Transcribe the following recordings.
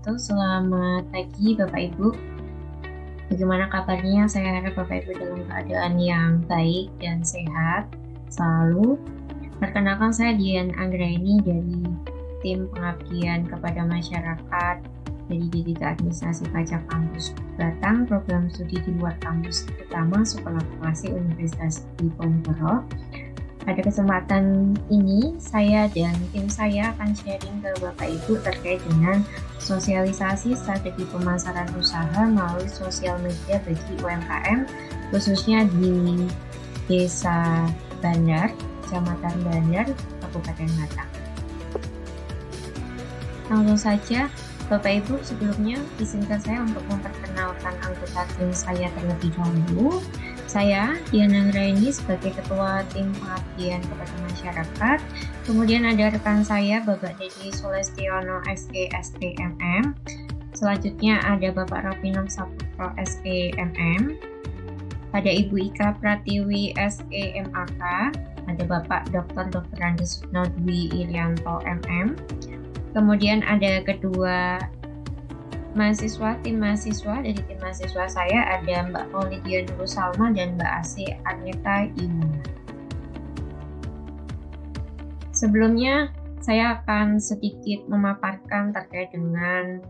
wabarakatuh. Selamat pagi Bapak Ibu. Bagaimana kabarnya? Saya harap Bapak Ibu dalam keadaan yang baik dan sehat selalu. Perkenalkan, saya Dian Anggraini dari tim pengabdian kepada masyarakat dari Divisi Administrasi Pajak Kampus Batang, program studi di luar kampus utama Sekolah Vokasi Universitas Diponegoro. Pada kesempatan ini, saya dan tim saya akan sharing ke Bapak Ibu terkait dengan sosialisasi strategi pemasaran usaha melalui sosial media bagi UMKM, khususnya di Desa Bandar, Kecamatan Bandar, Kabupaten Batang. Langsung saja, Bapak Ibu, sebelumnya izinkan saya untuk memperkenalkan anggota tim saya terlebih dahulu. Saya, Dian Anggraini, sebagai Ketua Tim Pengabdian kepada Masyarakat. Kemudian ada rekan saya, Bapak Dedi Sulestiono, SE, SPMM. Selanjutnya ada Bapak Rovinong Saputro, SPMM. Ada Ibu Ika Pratiwi, SE, MAK. Ada Bapak Dr. Andes Sukno Dwi Irianto, MM. Kemudian ada kedua tim mahasiswa dari tim mahasiswa saya, ada Mbak Maulidia Nurul Salma dan Mbak Asih Agneta Imuna. Sebelumnya saya akan sedikit memaparkan terkait dengan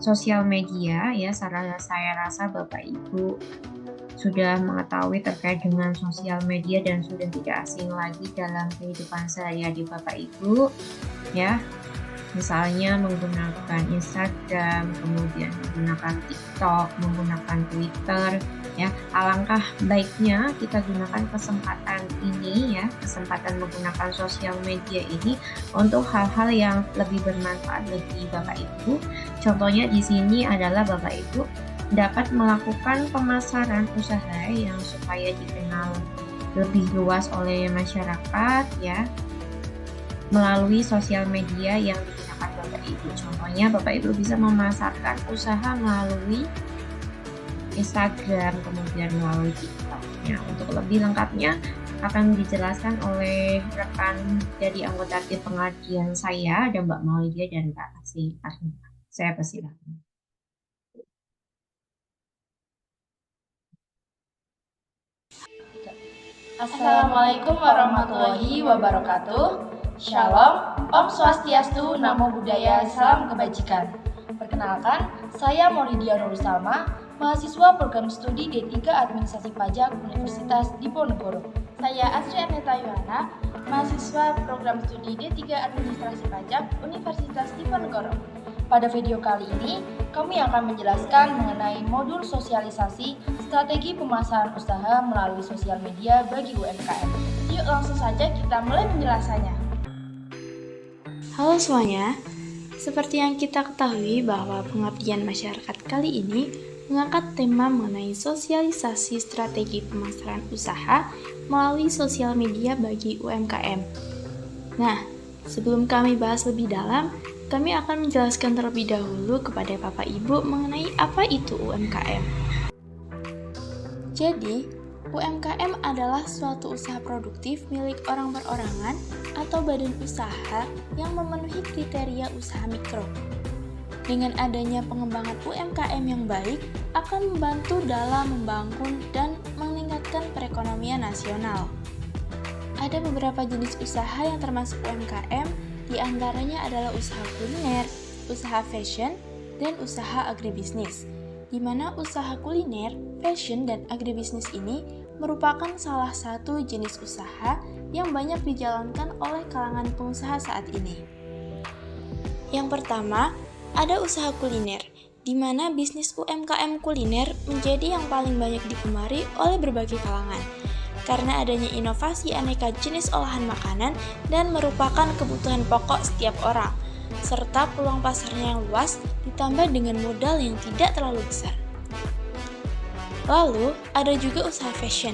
sosial media ya. Saya rasa Bapak Ibu sudah mengetahui terkait dengan sosial media dan sudah tidak asing lagi dalam kehidupan sehari-hari Bapak Ibu ya. Misalnya menggunakan Instagram, kemudian menggunakan TikTok, menggunakan Twitter, ya. Alangkah baiknya kita gunakan kesempatan ini ya, kesempatan menggunakan sosial media ini untuk hal-hal yang lebih bermanfaat bagi Bapak Ibu. Contohnya di sini adalah Bapak Ibu dapat melakukan pemasaran usaha yang supaya dikenal lebih luas oleh masyarakat ya, melalui sosial media yang digunakan Bapak Ibu. Contohnya Bapak Ibu bisa memasarkan usaha melalui Instagram, kemudian melalui TikTok. Ya, untuk lebih lengkapnya akan dijelaskan oleh rekan dari anggota tim pengabdian saya, ada Mbak Maulidia dan Mbak Asih Agneta. Saya persilakan. Assalamualaikum warahmatullahi wabarakatuh. Shalom, Om Swastiastu, Namo Buddhaya, Salam Kebajikan. Perkenalkan, saya Maulidia Nurul Salma, mahasiswa program studi D3 Administrasi Pajak Universitas Diponegoro. Saya Asri Agneta Yohana, mahasiswa program studi D3 Administrasi Pajak Universitas Diponegoro. Pada video kali ini, kami akan menjelaskan mengenai modul sosialisasi strategi pemasaran usaha melalui sosial media bagi UMKM. Yuk langsung saja kita mulai penjelasannya. Halo semuanya, seperti yang kita ketahui bahwa pengabdian masyarakat kali ini mengangkat tema mengenai sosialisasi strategi pemasaran usaha melalui sosial media bagi UMKM. Nah, sebelum kami bahas lebih dalam, kami akan menjelaskan terlebih dahulu kepada Bapak Ibu mengenai apa itu UMKM. Jadi, UMKM adalah suatu usaha produktif milik orang perorangan atau badan usaha yang memenuhi kriteria usaha mikro. Dengan adanya pengembangan UMKM yang baik akan membantu dalam membangun dan meningkatkan perekonomian nasional. Ada beberapa jenis usaha yang termasuk UMKM, di antaranya adalah usaha kuliner, usaha fashion, dan usaha agribisnis. Di mana usaha kuliner, fashion, dan agribisnis ini merupakan salah satu jenis usaha yang banyak dijalankan oleh kalangan pengusaha saat ini. Yang pertama, ada usaha kuliner, di mana bisnis UMKM kuliner menjadi yang paling banyak digemari oleh berbagai kalangan, karena adanya inovasi aneka jenis olahan makanan dan merupakan kebutuhan pokok setiap orang, serta peluang pasarnya yang luas ditambah dengan modal yang tidak terlalu besar. Lalu, ada juga usaha fashion.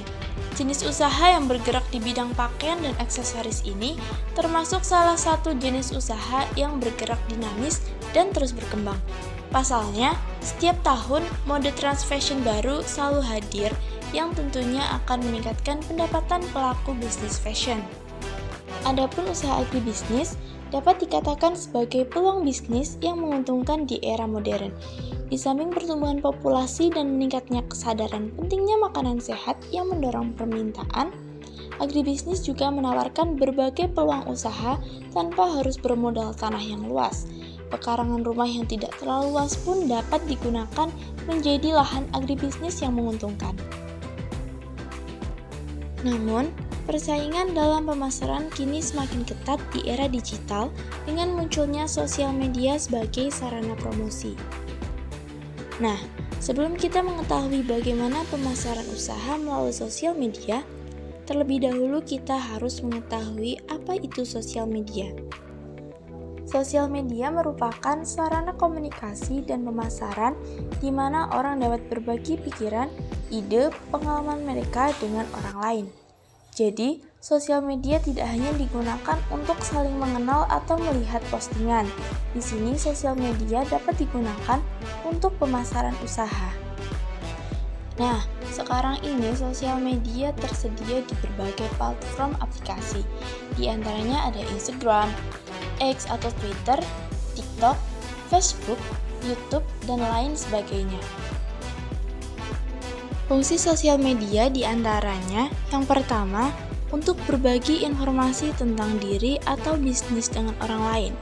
Jenis usaha yang bergerak di bidang pakaian dan aksesoris ini termasuk salah satu jenis usaha yang bergerak dinamis dan terus berkembang. Pasalnya, setiap tahun mode trans fashion baru selalu hadir yang tentunya akan meningkatkan pendapatan pelaku bisnis fashion. Adapun usaha agribisnis dapat dikatakan sebagai peluang bisnis yang menguntungkan di era modern. Di samping pertumbuhan populasi dan meningkatnya kesadaran pentingnya makanan sehat yang mendorong permintaan, agribisnis juga menawarkan berbagai peluang usaha tanpa harus bermodal tanah yang luas. Pekarangan rumah yang tidak terlalu luas pun dapat digunakan menjadi lahan agribisnis yang menguntungkan. Namun, persaingan dalam pemasaran kini semakin ketat di era digital dengan munculnya sosial media sebagai sarana promosi. Nah, sebelum kita mengetahui bagaimana pemasaran usaha melalui sosial media, terlebih dahulu kita harus mengetahui apa itu sosial media. Sosial media merupakan sarana komunikasi dan pemasaran di mana orang dapat berbagi pikiran, ide, pengalaman mereka dengan orang lain. Jadi, sosial media tidak hanya digunakan untuk saling mengenal atau melihat postingan. Di sini, sosial media dapat digunakan untuk pemasaran usaha. Nah, sekarang ini sosial media tersedia di berbagai platform aplikasi. Di antaranya ada Instagram, X atau Twitter, TikTok, Facebook, YouTube, dan lain sebagainya. Fungsi sosial media diantaranya yang pertama, untuk berbagi informasi tentang diri atau bisnis dengan orang lain.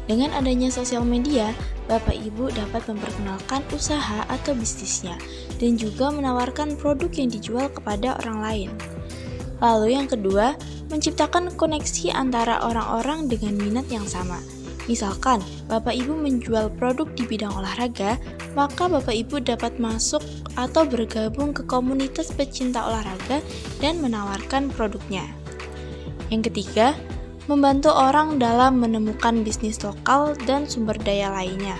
Dengan adanya sosial media, Bapak Ibu dapat memperkenalkan usaha atau bisnisnya dan juga menawarkan produk yang dijual kepada orang lain. Lalu yang kedua, menciptakan koneksi antara orang-orang dengan minat yang sama. Misalkan, Bapak Ibu menjual produk di bidang olahraga, maka Bapak Ibu dapat masuk atau bergabung ke komunitas pecinta olahraga dan menawarkan produknya. Yang ketiga, membantu orang dalam menemukan bisnis lokal dan sumber daya lainnya.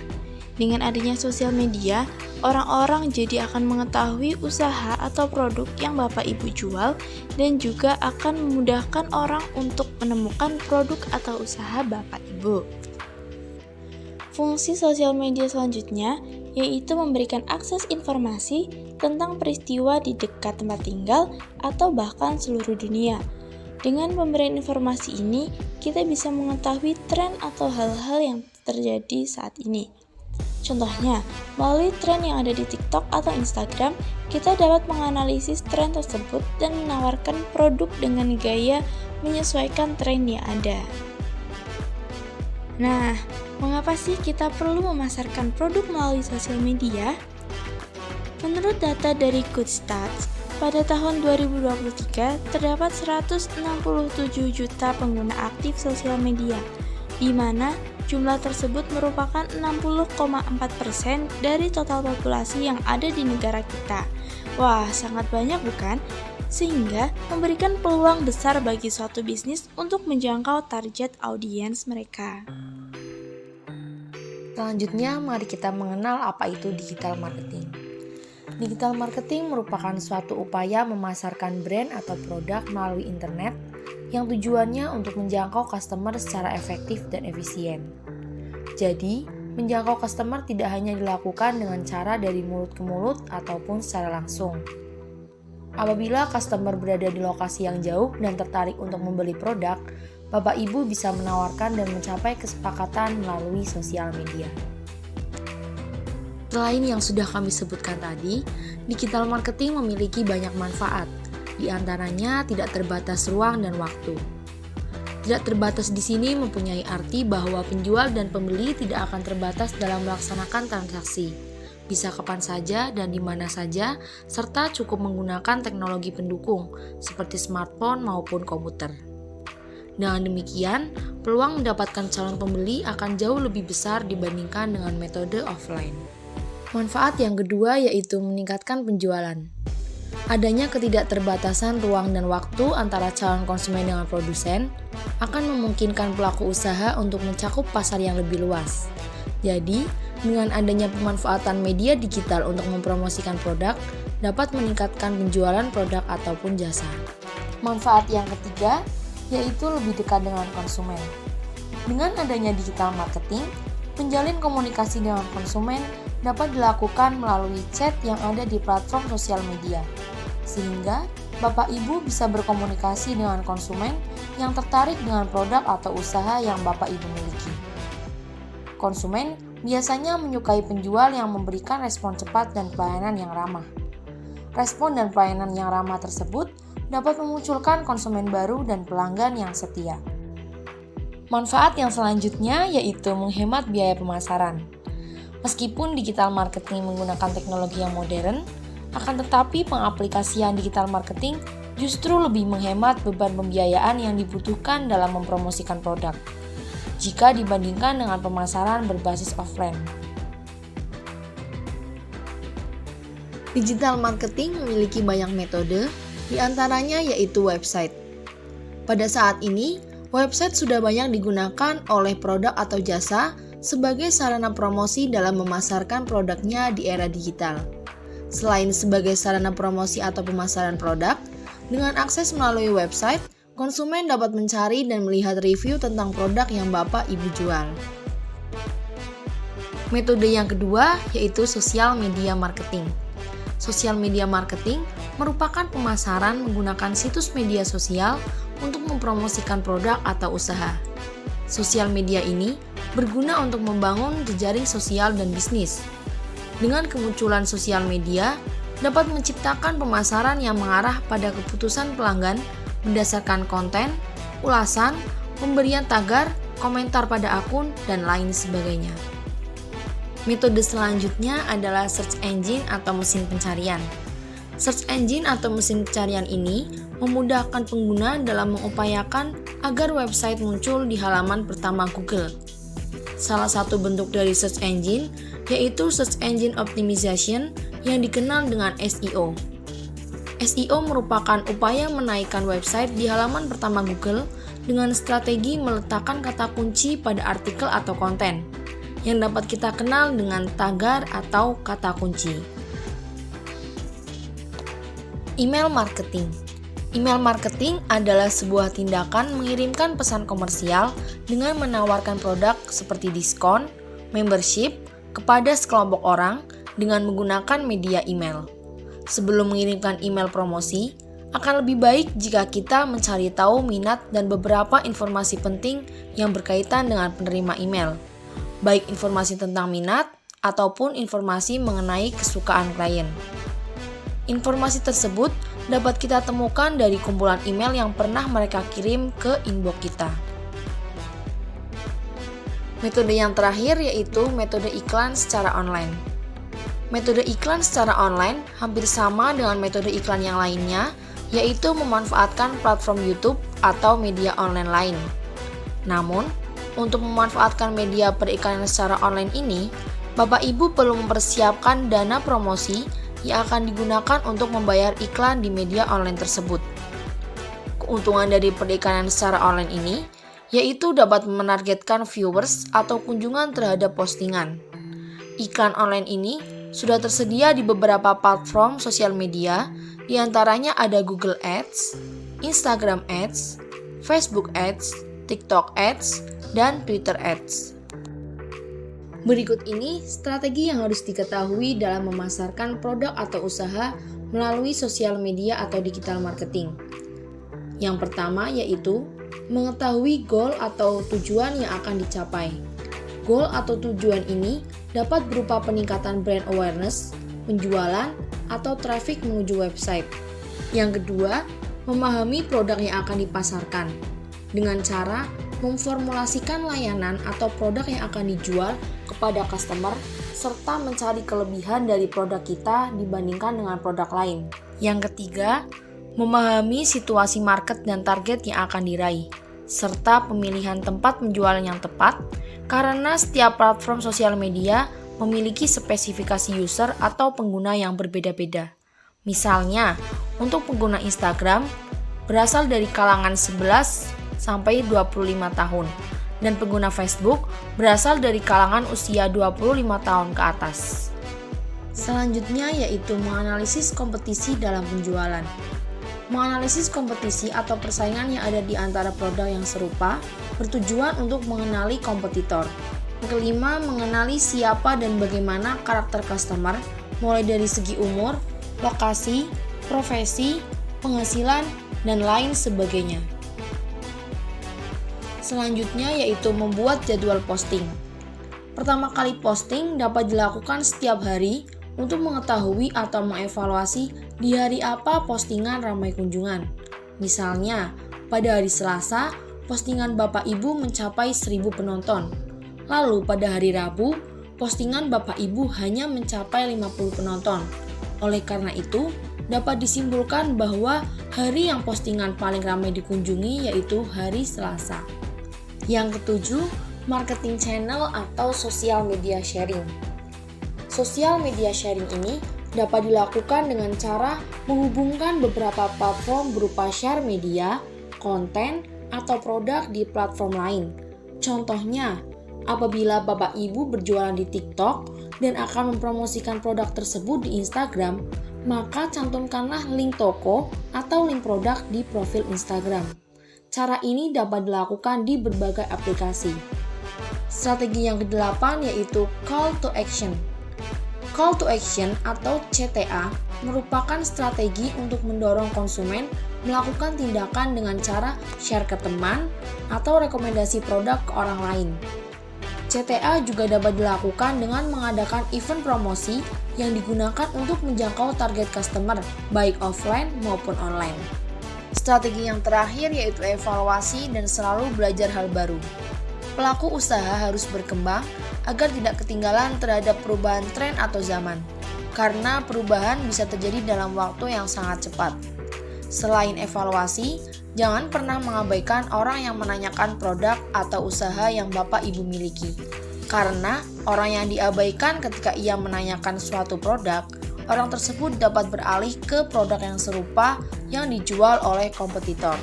Dengan adanya sosial media, orang-orang jadi akan mengetahui usaha atau produk yang Bapak Ibu jual dan juga akan memudahkan orang untuk menemukan produk atau usaha Bapak Ibu. Fungsi sosial media selanjutnya yaitu memberikan akses informasi tentang peristiwa di dekat tempat tinggal atau bahkan seluruh dunia. Dengan pemberian informasi ini, kita bisa mengetahui tren atau hal-hal yang terjadi saat ini. Contohnya, melalui tren yang ada di TikTok atau Instagram, kita dapat menganalisis tren tersebut dan menawarkan produk dengan gaya menyesuaikan tren yang ada. Nah, mengapa sih kita perlu memasarkan produk melalui sosial media? Menurut data dari Goodstats, pada tahun 2023 terdapat 167 juta pengguna aktif sosial media, di mana jumlah tersebut merupakan 60,4% dari total populasi yang ada di negara kita. Wah, sangat banyak bukan? Sehingga memberikan peluang besar bagi suatu bisnis untuk menjangkau target audiens mereka. Selanjutnya, mari kita mengenal apa itu digital marketing. Digital marketing merupakan suatu upaya memasarkan brand atau produk melalui internet yang tujuannya untuk menjangkau customer secara efektif dan efisien. Jadi, menjangkau customer tidak hanya dilakukan dengan cara dari mulut ke mulut ataupun secara langsung. Apabila customer berada di lokasi yang jauh dan tertarik untuk membeli produk, Bapak Ibu bisa menawarkan dan mencapai kesepakatan melalui sosial media. Selain yang sudah kami sebutkan tadi, digital marketing memiliki banyak manfaat. Di antaranya tidak terbatas ruang dan waktu. Tidak terbatas di sini mempunyai arti bahwa penjual dan pembeli tidak akan terbatas dalam melaksanakan transaksi. Bisa kapan saja dan di mana saja, serta cukup menggunakan teknologi pendukung seperti smartphone maupun komputer. Dengan demikian, peluang mendapatkan calon pembeli akan jauh lebih besar dibandingkan dengan metode offline. Manfaat yang kedua yaitu meningkatkan penjualan. Adanya ketidakterbatasan ruang dan waktu antara calon konsumen dengan produsen akan memungkinkan pelaku usaha untuk mencakup pasar yang lebih luas. Jadi, dengan adanya pemanfaatan media digital untuk mempromosikan produk, dapat meningkatkan penjualan produk ataupun jasa. Manfaat yang ketiga yaitu lebih dekat dengan konsumen. Dengan adanya digital marketing, menjalin komunikasi dengan konsumen dapat dilakukan melalui chat yang ada di platform sosial media, sehingga Bapak Ibu bisa berkomunikasi dengan konsumen yang tertarik dengan produk atau usaha yang Bapak Ibu miliki. Konsumen biasanya menyukai penjual yang memberikan respon cepat dan pelayanan yang ramah. Respon dan pelayanan yang ramah tersebut dapat memunculkan konsumen baru dan pelanggan yang setia. Manfaat yang selanjutnya yaitu menghemat biaya pemasaran. Meskipun digital marketing menggunakan teknologi yang modern, akan tetapi pengaplikasian digital marketing justru lebih menghemat beban pembiayaan yang dibutuhkan dalam mempromosikan produk, jika dibandingkan dengan pemasaran berbasis offline. Digital marketing memiliki banyak metode, di antaranya yaitu website. Pada saat ini, website sudah banyak digunakan oleh produk atau jasa sebagai sarana promosi dalam memasarkan produknya di era digital. Selain sebagai sarana promosi atau pemasaran produk, dengan akses melalui website, konsumen dapat mencari dan melihat review tentang produk yang Bapak Ibu jual. Metode yang kedua yaitu sosial media marketing. Sosial media marketing merupakan pemasaran menggunakan situs media sosial untuk mempromosikan produk atau usaha. Sosial media ini berguna untuk membangun jejaring sosial dan bisnis. Dengan kemunculan sosial media, dapat menciptakan pemasaran yang mengarah pada keputusan pelanggan berdasarkan konten, ulasan, pemberian tagar, komentar pada akun, dan lain sebagainya. Metode selanjutnya adalah search engine atau mesin pencarian. Search engine atau mesin pencarian ini memudahkan pengguna dalam mengupayakan agar website muncul di halaman pertama Google. Salah satu bentuk dari search engine yaitu Search Engine Optimization yang dikenal dengan SEO. SEO merupakan upaya menaikkan website di halaman pertama Google dengan strategi meletakkan kata kunci pada artikel atau konten, yang dapat kita kenal dengan tagar atau kata kunci. Email marketing. Email marketing adalah sebuah tindakan mengirimkan pesan komersial dengan menawarkan produk seperti diskon, membership, kepada sekelompok orang dengan menggunakan media email. Sebelum mengirimkan email promosi, akan lebih baik jika kita mencari tahu minat dan beberapa informasi penting yang berkaitan dengan penerima email, baik informasi tentang minat ataupun informasi mengenai kesukaan klien. Informasi tersebut dapat kita temukan dari kumpulan email yang pernah mereka kirim ke inbox kita. Metode yang terakhir yaitu metode iklan secara online. Metode iklan secara online hampir sama dengan metode iklan yang lainnya, yaitu memanfaatkan platform YouTube atau media online lain. Namun, untuk memanfaatkan media periklanan secara online ini, Bapak Ibu perlu mempersiapkan dana promosi yang akan digunakan untuk membayar iklan di media online tersebut. Keuntungan dari periklanan secara online ini yaitu dapat menargetkan viewers atau kunjungan terhadap postingan. Iklan online ini sudah tersedia di beberapa platform sosial media, di antaranya ada Google Ads, Instagram Ads, Facebook Ads, TikTok Ads, dan Twitter Ads. Berikut ini strategi yang harus diketahui dalam memasarkan produk atau usaha melalui sosial media atau digital marketing. Yang pertama yaitu mengetahui goal atau tujuan yang akan dicapai. Goal atau tujuan ini dapat berupa peningkatan brand awareness, penjualan, atau traffic menuju website. Yang kedua, memahami produk yang akan dipasarkan dengan cara memformulasikan layanan atau produk yang akan dijual kepada customer serta mencari kelebihan dari produk kita dibandingkan dengan produk lain. Yang ketiga, memahami situasi market dan target yang akan diraih, serta pemilihan tempat penjualan yang tepat, karena setiap platform sosial media memiliki spesifikasi user atau pengguna yang berbeda-beda. Misalnya, untuk pengguna Instagram berasal dari kalangan 11 sampai 25 tahun, dan pengguna Facebook berasal dari kalangan usia 25 tahun ke atas. Selanjutnya yaitu menganalisis kompetisi dalam penjualan. Menganalisis kompetisi atau persaingan yang ada di antara produk yang serupa bertujuan untuk mengenali kompetitor. Yang kelima, mengenali siapa dan bagaimana karakter customer, mulai dari segi umur, lokasi, profesi, penghasilan, dan lain sebagainya. Selanjutnya yaitu membuat jadwal posting. Pertama kali posting dapat dilakukan setiap hari untuk mengetahui atau mengevaluasi di hari apa postingan ramai kunjungan. Misalnya, pada hari Selasa, postingan Bapak Ibu mencapai 1.000 penonton. Lalu pada hari Rabu, postingan Bapak Ibu hanya mencapai 50 penonton. Oleh karena itu, dapat disimpulkan bahwa hari yang postingan paling ramai dikunjungi yaitu hari Selasa. Yang ketujuh, marketing channel atau social media sharing. Social media sharing ini dapat dilakukan dengan cara menghubungkan beberapa platform berupa share media, konten, atau produk di platform lain. Contohnya, apabila Bapak Ibu berjualan di TikTok dan akan mempromosikan produk tersebut di Instagram, maka cantumkanlah link toko atau link produk di profil Instagram. Cara ini dapat dilakukan di berbagai aplikasi. Strategi yang ke-8 yaitu Call to Action. Call to Action atau CTA merupakan strategi untuk mendorong konsumen melakukan tindakan dengan cara share ke teman atau rekomendasi produk ke orang lain. CTA juga dapat dilakukan dengan mengadakan event promosi yang digunakan untuk menjangkau target customer, baik offline maupun online. Strategi yang terakhir yaitu evaluasi dan selalu belajar hal baru. Pelaku usaha harus berkembang agar tidak ketinggalan terhadap perubahan tren atau zaman, karena perubahan bisa terjadi dalam waktu yang sangat cepat. Selain evaluasi, jangan pernah mengabaikan orang yang menanyakan produk atau usaha yang Bapak Ibu miliki. Karena orang yang diabaikan ketika ia menanyakan suatu produk, orang tersebut dapat beralih ke produk yang serupa yang dijual oleh kompetitor.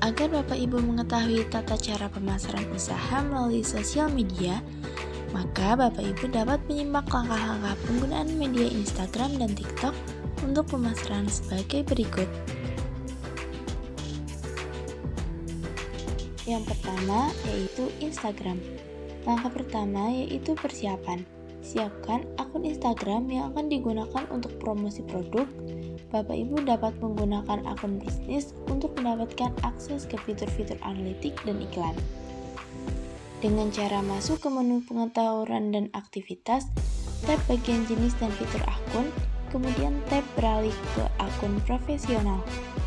Agar Bapak Ibu mengetahui tata cara pemasaran usaha melalui sosial media, maka Bapak Ibu dapat menyimak langkah-langkah penggunaan media Instagram dan TikTok untuk pemasaran sebagai berikut. Yang pertama yaitu Instagram. Langkah pertama yaitu persiapan. Siapkan akun Instagram yang akan digunakan untuk promosi produk. Bapak Ibu dapat menggunakan akun bisnis untuk mendapatkan akses ke fitur-fitur analitik dan iklan. Dengan cara masuk ke menu pengetahuan dan aktivitas, tab bagian jenis dan fitur akun, kemudian tab beralih ke akun profesional.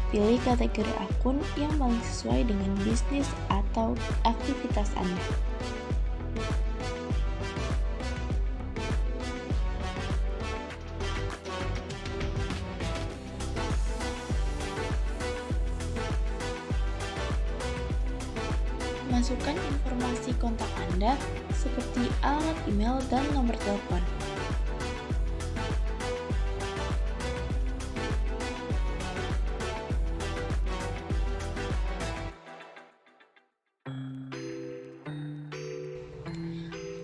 Pilih kategori akun yang paling sesuai dengan bisnis atau aktivitas Anda. Masukkan informasi kontak Anda seperti alamat email dan nomor telepon.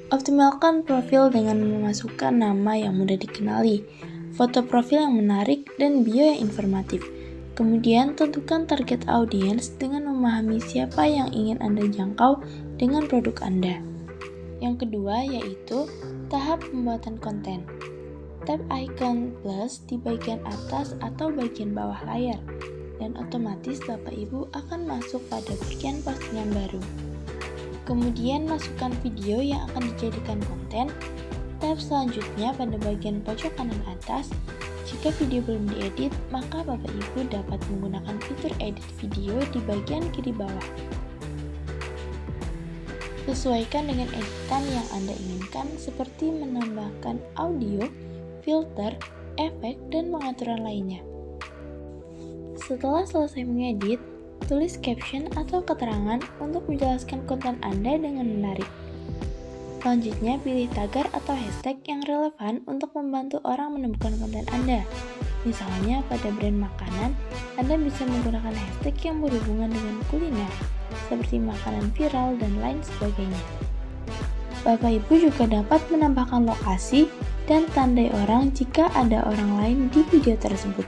Optimalkan profil dengan memasukkan nama yang mudah dikenali, foto profil yang menarik, dan bio yang informatif. Kemudian, tentukan target audiens dengan memahami siapa yang ingin Anda jangkau dengan produk Anda. Yang kedua yaitu tahap pembuatan konten. Tap icon plus di bagian atas atau bagian bawah layar, dan otomatis Bapak Ibu akan masuk pada bagian postingan baru. Kemudian masukkan video yang akan dijadikan konten. Tab selanjutnya pada bagian pojok kanan atas. Jika video belum diedit, maka Bapak Ibu dapat menggunakan fitur edit video di bagian kiri bawah. Sesuaikan dengan editan yang Anda inginkan seperti menambahkan audio, filter, efek, dan pengaturan lainnya. Setelah selesai mengedit, tulis caption atau keterangan untuk menjelaskan konten Anda dengan menarik. Selanjutnya, pilih tagar atau hashtag yang relevan untuk membantu orang menemukan konten Anda. Misalnya, pada brand makanan, Anda bisa menggunakan hashtag yang berhubungan dengan kuliner, seperti makanan viral dan lain sebagainya. Bapak Ibu juga dapat menambahkan lokasi dan tandai orang jika ada orang lain di video tersebut.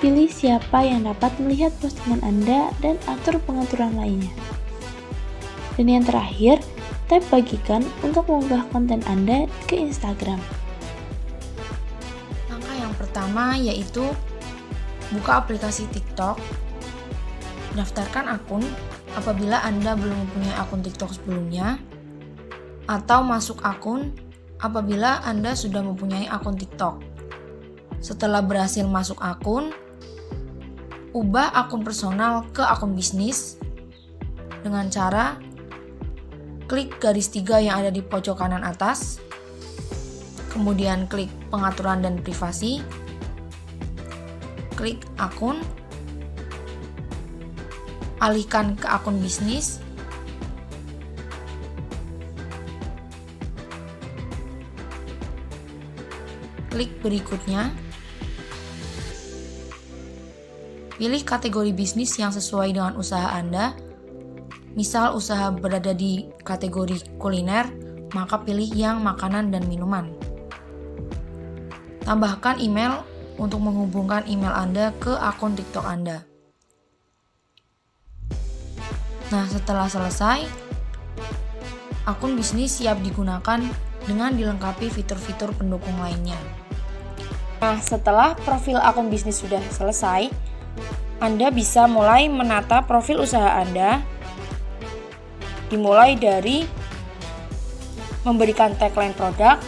Pilih siapa yang dapat melihat postingan Anda dan atur pengaturan lainnya. Dan yang terakhir, tab bagikan untuk mengunggah konten Anda ke Instagram. Langkah yang pertama yaitu Buka aplikasi TikTok, daftarkan akun apabila Anda belum mempunyai akun TikTok sebelumnya, atau masuk akun apabila Anda sudah mempunyai akun TikTok. Setelah berhasil masuk akun, ubah akun personal ke akun bisnis dengan cara klik garis 3 yang ada di pojok kanan atas, kemudian klik pengaturan dan privasi, klik akun, alihkan ke akun bisnis, klik berikutnya, pilih kategori bisnis yang sesuai dengan usaha Anda. Misal usaha berada di kategori kuliner, maka pilih yang makanan dan minuman. Tambahkan email untuk menghubungkan email Anda ke akun TikTok Anda. Nah, setelah selesai, akun bisnis siap digunakan dengan dilengkapi fitur-fitur pendukung lainnya. Nah, setelah profil akun bisnis sudah selesai, Anda bisa mulai menata profil usaha Anda. Dimulai dari memberikan tagline produk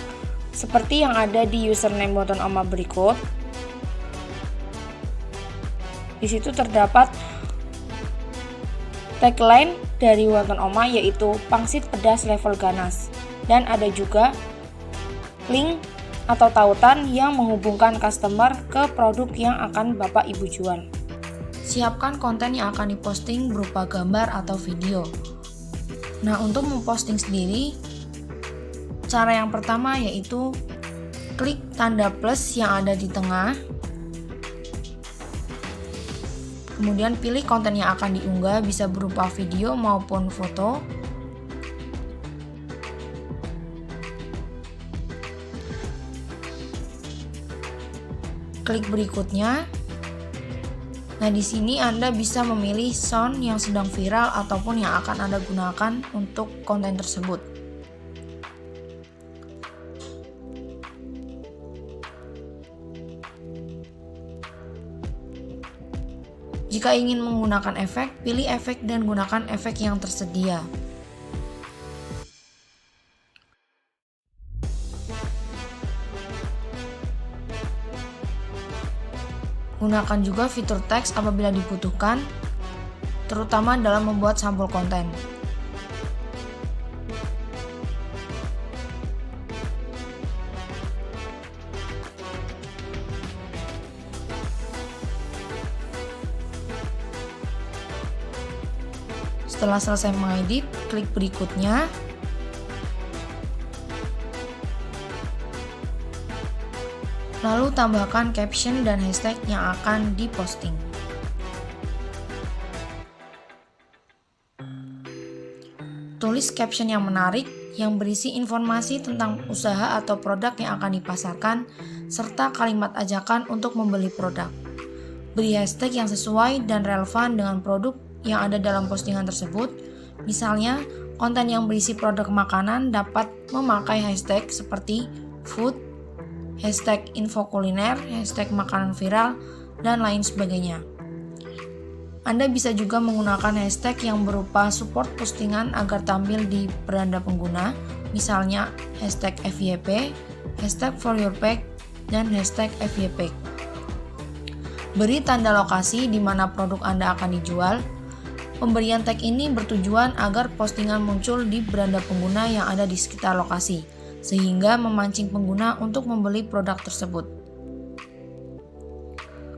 seperti yang ada di username Wonton Oma berikut. Di situ terdapat tagline dari Wonton Oma yaitu pangsit pedas level ganas, dan ada juga link atau tautan yang menghubungkan customer ke produk yang akan Bapak Ibu jual. Siapkan konten yang akan diposting berupa gambar atau video. Nah, untuk memposting sendiri, cara yang pertama yaitu klik tanda plus yang ada di tengah. Kemudian pilih konten yang akan diunggah, bisa berupa video maupun foto. Klik berikutnya. Nah, di sini Anda bisa memilih sound yang sedang viral ataupun yang akan Anda gunakan untuk konten tersebut. Jika ingin menggunakan efek, pilih efek dan gunakan efek yang tersedia. Gunakan juga fitur teks apabila dibutuhkan, terutama dalam membuat sampul konten. Setelah selesai mengedit, klik berikutnya. Lalu tambahkan caption dan hashtag yang akan diposting. Tulis caption yang menarik yang berisi informasi tentang usaha atau produk yang akan dipasarkan, serta kalimat ajakan untuk membeli produk. Beri hashtag yang sesuai dan relevan dengan produk yang ada dalam postingan tersebut. Misalnya, konten yang berisi produk makanan dapat memakai hashtag seperti food, hashtag info kuliner, hashtag makanan viral, dan lain sebagainya. Anda bisa juga menggunakan hashtag yang berupa support postingan agar tampil di beranda pengguna, misalnya hashtag FYP, hashtag for your pack, dan hashtag FYP. Beri tanda lokasi di mana produk Anda akan dijual. Pemberian tag ini bertujuan agar postingan muncul di beranda pengguna yang ada di sekitar lokasi, sehingga memancing pengguna untuk membeli produk tersebut.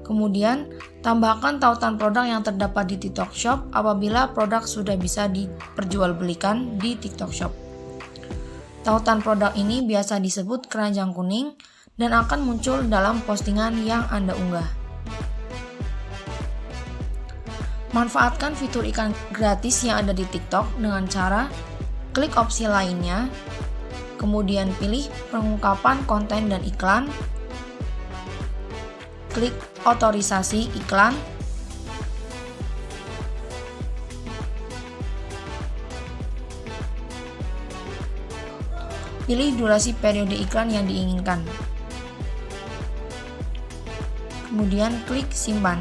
Kemudian, tambahkan tautan produk yang terdapat di TikTok Shop apabila produk sudah bisa diperjualbelikan di TikTok Shop. Tautan produk ini biasa disebut keranjang kuning dan akan muncul dalam postingan yang Anda unggah. Manfaatkan fitur iklan gratis yang ada di TikTok dengan cara klik opsi lainnya, kemudian pilih pengungkapan konten dan iklan, klik otorisasi iklan, pilih durasi periode iklan yang diinginkan. kemudian klik simpan.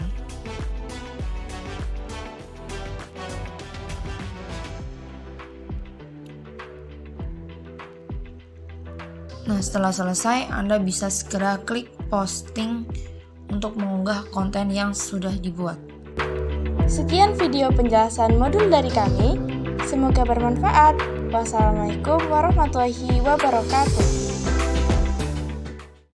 Nah, setelah selesai, Anda bisa segera klik posting untuk mengunggah konten yang sudah dibuat. Sekian video penjelasan modul dari kami. Semoga bermanfaat. Wassalamualaikum warahmatullahi wabarakatuh.